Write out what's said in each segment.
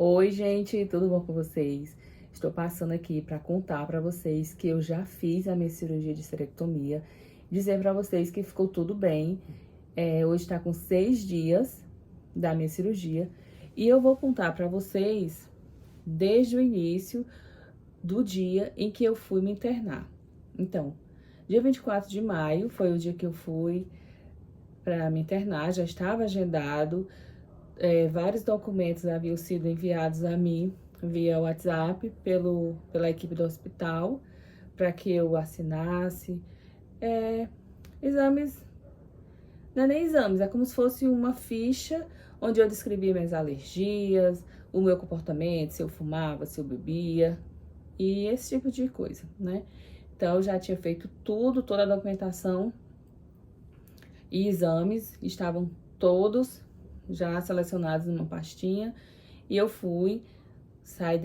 Oi, gente, tudo bom com vocês? Estou passando aqui para contar para vocês que eu já fiz a minha cirurgia de esterectomia, dizer para vocês que ficou tudo bem. Hoje está com 6 dias da minha cirurgia e eu vou contar para vocês desde o início do dia em que eu fui me internar. Então, dia 24 de maio foi o dia que eu fui para me internar, já estava agendado. Vários documentos haviam sido enviados a mim via WhatsApp pela equipe do hospital para que eu assinasse. Exames, não é nem exames, é como se fosse uma ficha onde eu descrevia minhas alergias, o meu comportamento, se eu fumava, se eu bebia e esse tipo de coisa, né? Então, eu já tinha feito tudo, toda a documentação e exames estavam todos já selecionados numa pastinha. E eu fui, saí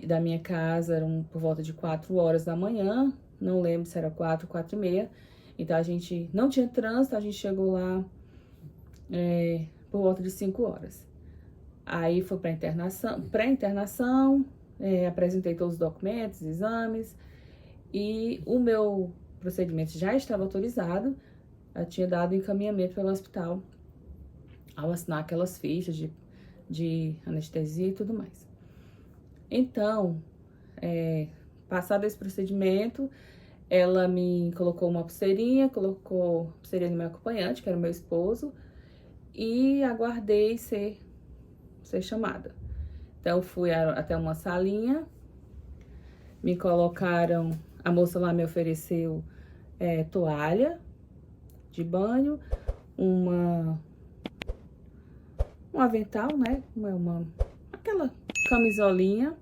da minha casa, eram por volta de 4 horas da manhã, não lembro se era 4, 4 e meia. Então, a gente não tinha trânsito, a gente chegou lá por volta de 5 horas. Aí, foi pré-internação, apresentei todos os documentos, exames, e o meu procedimento já estava autorizado, eu tinha dado encaminhamento pelo hospital ao assinar aquelas fichas de anestesia e tudo mais. Então, passado esse procedimento, ela me colocou uma pulseirinha, colocou a pulseirinha no meu acompanhante, que era o meu esposo, e aguardei ser chamada. Então, fui até uma salinha, me colocaram, a moça lá me ofereceu toalha de banho, um avental, né? Aquela camisolinha,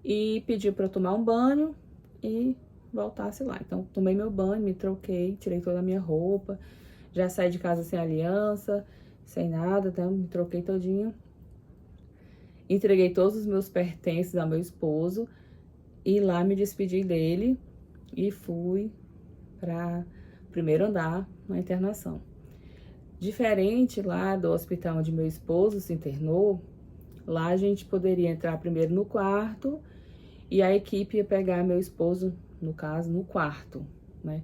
e pediu para eu tomar um banho e voltasse lá. Então, tomei meu banho, me troquei, tirei toda a minha roupa, já saí de casa sem aliança, sem nada, então me troquei todinho. Entreguei todos os meus pertences ao meu esposo e lá me despedi dele e fui para o primeiro andar na internação. Diferente lá do hospital onde meu esposo se internou, lá a gente poderia entrar primeiro no quarto e a equipe ia pegar meu esposo, no caso, no quarto, né?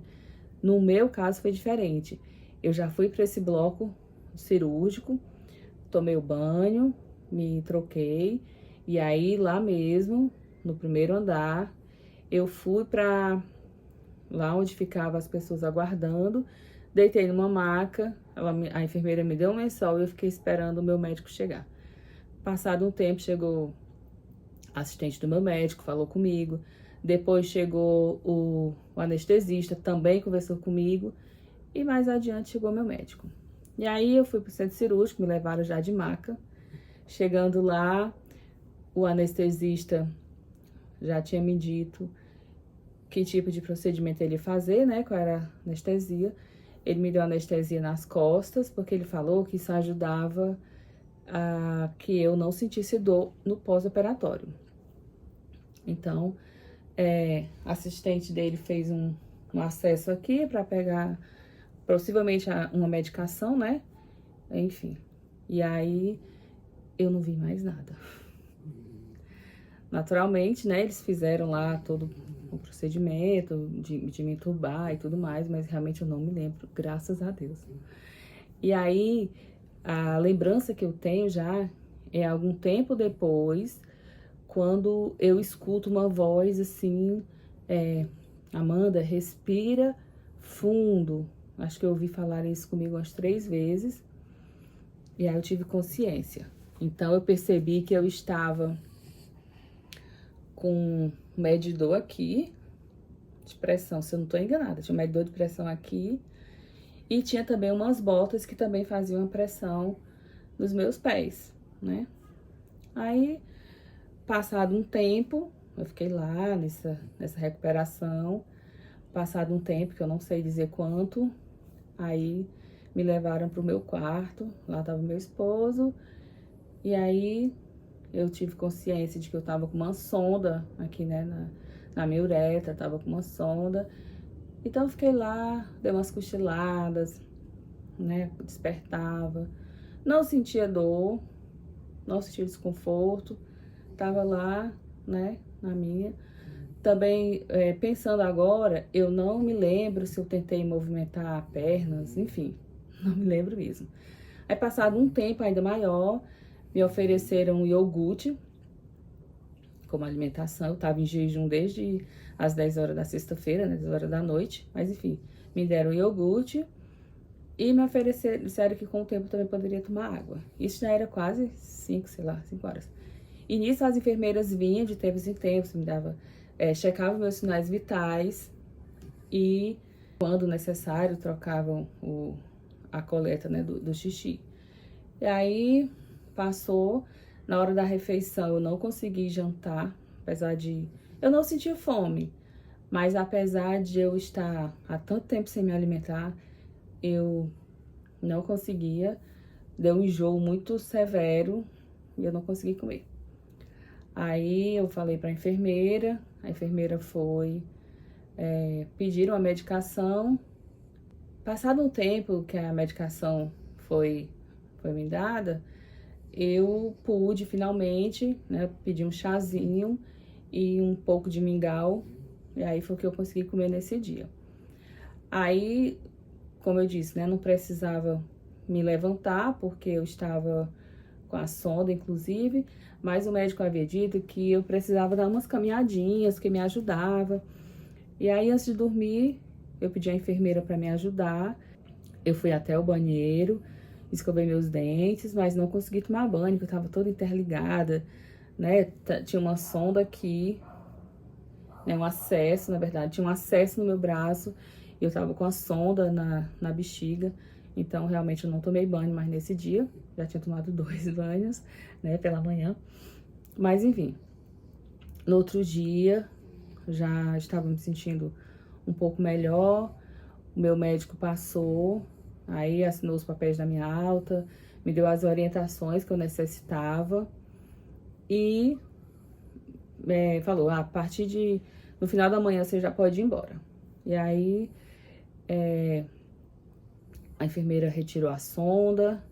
No meu caso foi diferente. Eu já fui para esse bloco cirúrgico, tomei o banho, me troquei e aí lá mesmo, no primeiro andar, eu fui para lá onde ficavam as pessoas aguardando, deitei numa maca, a enfermeira me deu um lençol e eu fiquei esperando o meu médico chegar. Passado um tempo, chegou a assistente do meu médico, falou comigo. Depois chegou o anestesista, também conversou comigo. E mais adiante chegou meu médico. E aí eu fui pro centro cirúrgico, me levaram já de maca. Chegando lá, o anestesista já tinha me dito que tipo de procedimento ele ia fazer, né? Qual era a anestesia. Ele me deu anestesia nas costas, porque ele falou que isso ajudava a que eu não sentisse dor no pós-operatório. Então, a assistente dele fez um acesso aqui para pegar possivelmente uma medicação, né? Enfim. E aí eu não vi mais nada. Naturalmente, né? Eles fizeram lá todo o procedimento de me entubar e tudo mais, mas realmente eu não me lembro, graças a Deus. E aí, a lembrança que eu tenho já é algum tempo depois, quando eu escuto uma voz assim, Amanda, respira fundo. Acho que eu ouvi falar isso comigo umas 3 vezes. E aí eu tive consciência. Então eu percebi que eu estava com medidor aqui, de pressão, se eu não tô enganada. Tinha um medidor de pressão aqui. E tinha também umas botas que também faziam a pressão nos meus pés, né? Aí, passado um tempo, eu fiquei lá nessa recuperação. Passado um tempo, que eu não sei dizer quanto, aí me levaram pro meu quarto, lá tava meu esposo, e aí eu tive consciência de que eu tava com uma sonda aqui, né, na minha uretra, tava com uma sonda. Então eu fiquei lá, dei umas cochiladas, né, despertava, não sentia dor, não senti desconforto, tava lá, né, na minha. Também, pensando agora, eu não me lembro se eu tentei movimentar pernas, enfim, não me lembro mesmo. Aí, passado um tempo ainda maior, me ofereceram iogurte como alimentação. Eu tava em jejum desde as 10 horas da sexta-feira, né, 10 horas da noite, mas enfim, me deram iogurte e me ofereceram, disseram que com o tempo eu também poderia tomar água. Isso já era quase 5, sei lá, 5 horas. E nisso as enfermeiras vinham de tempos em tempos, me dava, checavam meus sinais vitais e, quando necessário, trocavam a coleta, né, do xixi. E aí, passou, na hora da refeição eu não consegui jantar, apesar de... Eu não sentia fome, mas apesar de eu estar há tanto tempo sem me alimentar, eu não conseguia, deu um enjoo muito severo e eu não consegui comer. Aí eu falei pra enfermeira, a enfermeira foi, pediram a medicação. Passado um tempo que a medicação foi me dada, eu pude finalmente, né, pedir um chazinho e um pouco de mingau, e aí foi o que eu consegui comer nesse dia. Aí, como eu disse, né, não precisava me levantar, porque eu estava com a sonda, inclusive, mas o médico havia dito que eu precisava dar umas caminhadinhas, que me ajudava. E aí, antes de dormir, eu pedi à enfermeira para me ajudar. Eu fui até o banheiro, escovei meus dentes, mas não consegui tomar banho, porque eu tava toda interligada, né? Tinha uma sonda aqui, né? Um acesso, na verdade, tinha um acesso no meu braço, e eu tava com a sonda na bexiga. Então, realmente, eu não tomei banho mais nesse dia. Já tinha tomado 2 banhos, né, pela manhã. Mas, enfim, no outro dia, já estava me sentindo um pouco melhor. O meu médico passou, aí assinou os papéis da minha alta, me deu as orientações que eu necessitava e falou, a partir de... no final da manhã você já pode ir embora. E aí, a enfermeira retirou a sonda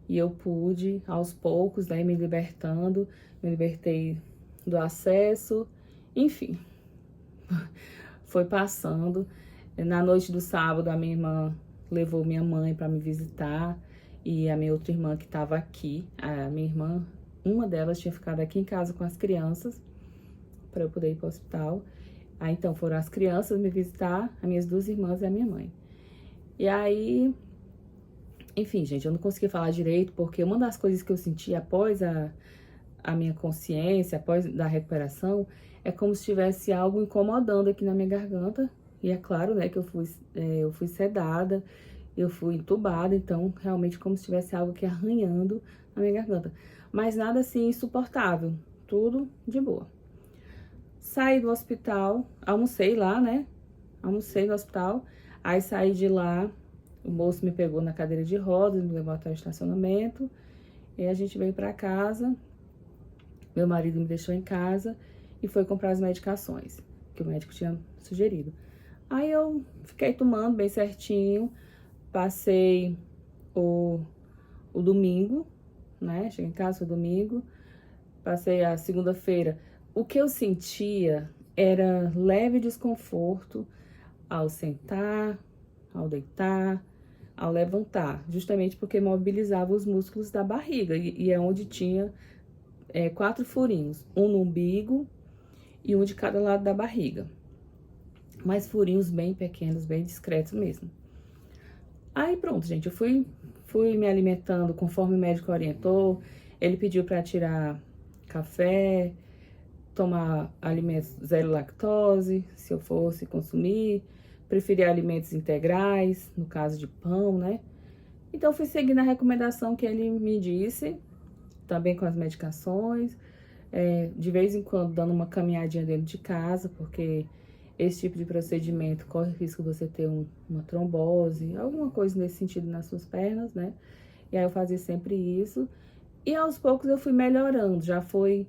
e eu pude, aos poucos, né, me libertando, me libertei do acesso, enfim, foi passando. Na noite do sábado, a minha irmã levou minha mãe para me visitar e a minha outra irmã que estava aqui, a minha irmã, uma delas tinha ficado aqui em casa com as crianças para eu poder ir para o hospital. Aí então foram as crianças me visitar, as minhas 2 irmãs e a minha mãe. E aí, enfim, gente, eu não consegui falar direito porque uma das coisas que eu senti após a minha consciência, após da recuperação, é como se tivesse algo incomodando aqui na minha garganta. E é claro, né, que eu fui sedada, eu fui entubada, então realmente como se tivesse algo aqui arranhando na minha garganta. Mas nada assim insuportável, tudo de boa. Saí do hospital, almocei lá, né, almocei no hospital, aí saí de lá, o moço me pegou na cadeira de rodas, me levou até o estacionamento, e a gente veio pra casa, meu marido me deixou em casa e foi comprar as medicações que o médico tinha sugerido. Aí eu fiquei tomando bem certinho, passei o domingo, né? Cheguei em casa no domingo, passei a segunda-feira. O que eu sentia era leve desconforto ao sentar, ao deitar, ao levantar, justamente porque mobilizava os músculos da barriga e é onde tinha 4 furinhos, um no umbigo e um de cada lado da barriga. Mas furinhos bem pequenos, bem discretos mesmo. Aí pronto, gente, eu fui me alimentando conforme o médico orientou. Ele pediu para tirar café, tomar alimentos zero lactose, se eu fosse consumir. Preferir alimentos integrais, no caso de pão, né? Então, fui seguindo a recomendação que ele me disse, também com as medicações. De vez em quando, dando uma caminhadinha dentro de casa, porque esse tipo de procedimento corre o risco de você ter uma trombose, alguma coisa nesse sentido nas suas pernas, né? E aí eu fazia sempre isso. E aos poucos eu fui melhorando. Já foi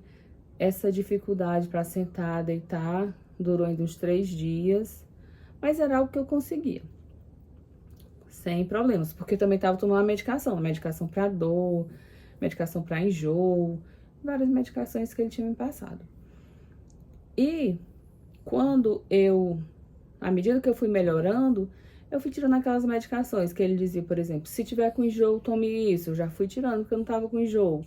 essa dificuldade para sentar, deitar, durou ainda uns 3 dias. Mas era algo que eu conseguia. Sem problemas. Porque eu também estava tomando medicação para dor, medicação para enjoo, várias medicações que ele tinha me passado. E à medida que eu fui melhorando, eu fui tirando aquelas medicações que ele dizia, por exemplo, se tiver com enjoo, tome isso. Eu já fui tirando porque eu não tava com enjoo.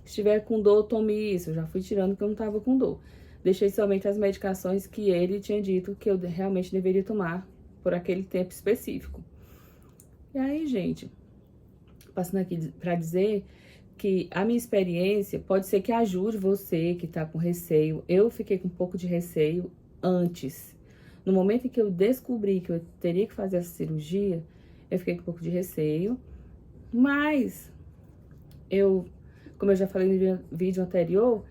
Se tiver com dor, tome isso. Eu já fui tirando porque eu não tava com dor. Deixei somente as medicações que ele tinha dito que eu realmente deveria tomar por aquele tempo específico. E aí, gente, passando aqui para dizer que a minha experiência pode ser que ajude você que tá com receio. Eu fiquei com um pouco de receio antes. No momento em que eu descobri que eu teria que fazer essa cirurgia, eu fiquei com um pouco de receio. Mas como eu já falei no vídeo anterior,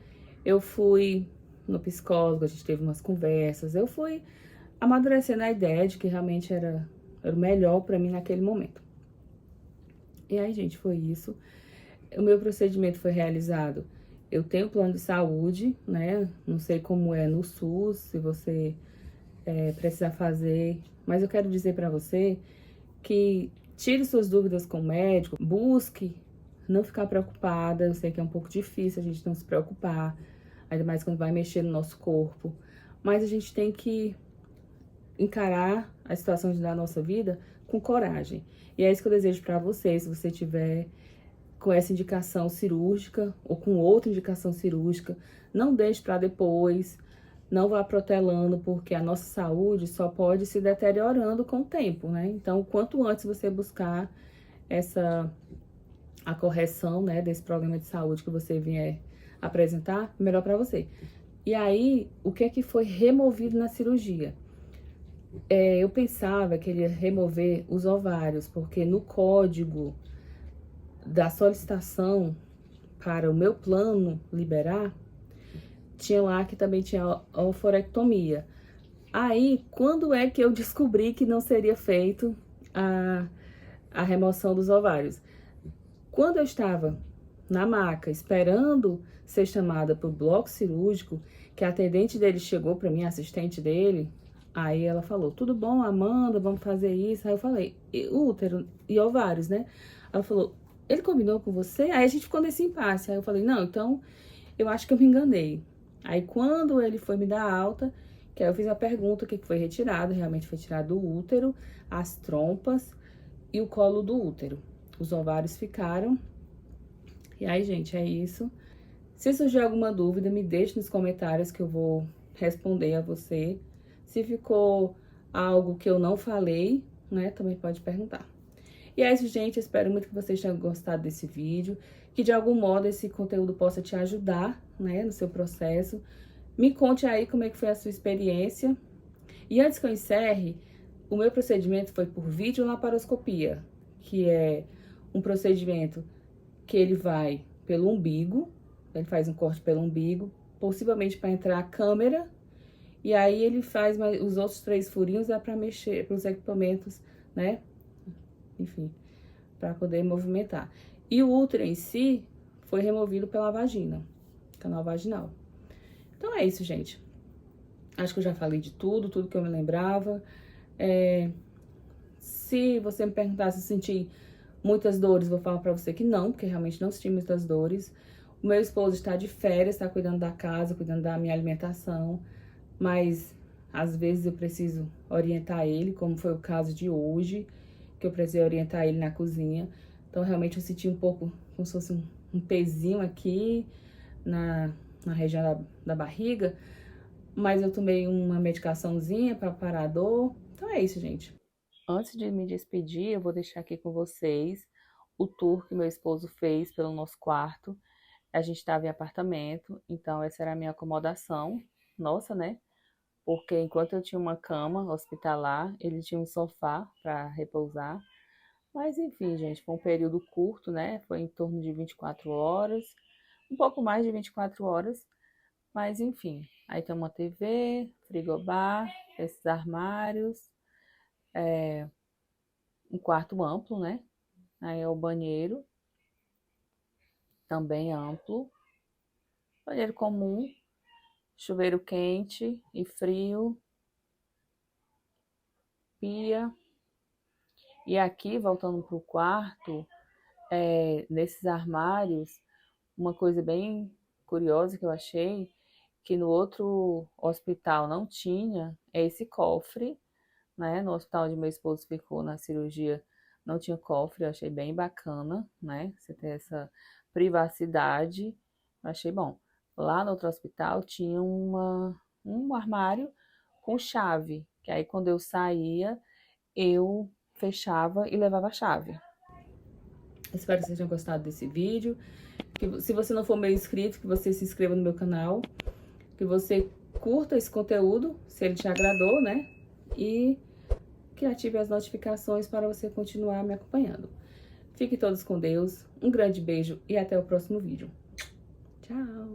eu fui no psicólogo, a gente teve umas conversas, eu fui amadurecendo a ideia de que realmente era o melhor pra mim naquele momento. E aí, gente, foi isso. O meu procedimento foi realizado. Eu tenho plano de saúde, né? Não sei como é no SUS, se você precisar fazer. Mas eu quero dizer pra você que tire suas dúvidas com o médico, busque não ficar preocupada. Eu sei que é um pouco difícil a gente não se preocupar, ainda mais quando vai mexer no nosso corpo. Mas a gente tem que encarar a situação da nossa vida com coragem. E é isso que eu desejo pra você, se você tiver com essa indicação cirúrgica ou com outra indicação cirúrgica, não deixe para depois, não vá protelando, porque a nossa saúde só pode se deteriorando com o tempo, né? Então, quanto antes você buscar a correção, né, desse problema de saúde que você vier apresentar, melhor para você. E aí, o que é que foi removido na cirurgia? Eu pensava que ele ia remover os ovários, porque no código da solicitação para o meu plano liberar, tinha lá que também tinha oforectomia. Aí, quando é que eu descobri que não seria feito a remoção dos ovários? Quando eu estava na maca, esperando ser chamada para o bloco cirúrgico, que a atendente dele chegou para mim, a assistente dele, aí ela falou, tudo bom, Amanda, vamos fazer isso. Aí eu falei, útero e ovários, né? Ela falou, ele combinou com você? Aí a gente ficou nesse impasse. Aí eu falei, não, então eu acho que eu me enganei. Aí quando ele foi me dar alta, que aí eu fiz a pergunta, o que foi retirado, realmente foi tirado o útero, as trompas e o colo do útero. Os ovários ficaram. E aí, gente, é isso. Se surgir alguma dúvida, me deixe nos comentários que eu vou responder a você. Se ficou algo que eu não falei, né, também pode perguntar. E é isso, gente. Eu espero muito que vocês tenham gostado desse vídeo, que de algum modo esse conteúdo possa te ajudar, né, no seu processo. Me conte aí como é que foi a sua experiência. E antes que eu encerre, o meu procedimento foi por videolaparoscopia, que é um procedimento que ele vai pelo umbigo, ele faz um corte pelo umbigo, possivelmente para entrar a câmera, e aí ele faz os outros 3 furinhos é para mexer, para os equipamentos, né? Enfim, para poder movimentar. E o útero em si foi removido pela vagina, canal vaginal. Então é isso, gente. Acho que eu já falei de tudo que eu me lembrava. Se você me perguntar se senti muitas dores, vou falar pra você que não, porque realmente não senti muitas dores. O meu esposo está de férias, está cuidando da casa, cuidando da minha alimentação, mas às vezes eu preciso orientar ele, como foi o caso de hoje, que eu precisei orientar ele na cozinha. Então, realmente, eu senti um pouco como se fosse um pezinho aqui na região da barriga, mas eu tomei uma medicaçãozinha para parar a dor. Então, é isso, gente. Antes de me despedir, eu vou deixar aqui com vocês o tour que meu esposo fez pelo nosso quarto. A gente estava em apartamento, então essa era a minha acomodação. Nossa, né? Porque enquanto eu tinha uma cama hospitalar, ele tinha um sofá para repousar. Mas enfim, gente, foi um período curto, né? Foi em torno de 24 horas, um pouco mais de 24 horas. Mas enfim, aí tem uma TV, frigobar, esses armários, um quarto amplo, né? Aí é o banheiro, também amplo. Banheiro comum, chuveiro quente e frio, pia. E aqui, voltando para o quarto, nesses armários, Uma coisa bem curiosa que eu achei, que no outro hospital não tinha, é esse cofre, né? No hospital onde meu esposo ficou na cirurgia não tinha cofre, eu achei bem bacana, né? Você ter essa privacidade, eu achei bom. Lá no outro hospital tinha um armário com chave, que aí quando eu saía, eu fechava e levava a chave. Espero que vocês tenham gostado desse vídeo. Que, se você não for meu inscrito, que você se inscreva no meu canal. Que você curta esse conteúdo, se ele te agradou, né? E que ative as notificações para você continuar me acompanhando. Fiquem todos com Deus, um grande beijo e até o próximo vídeo. Tchau!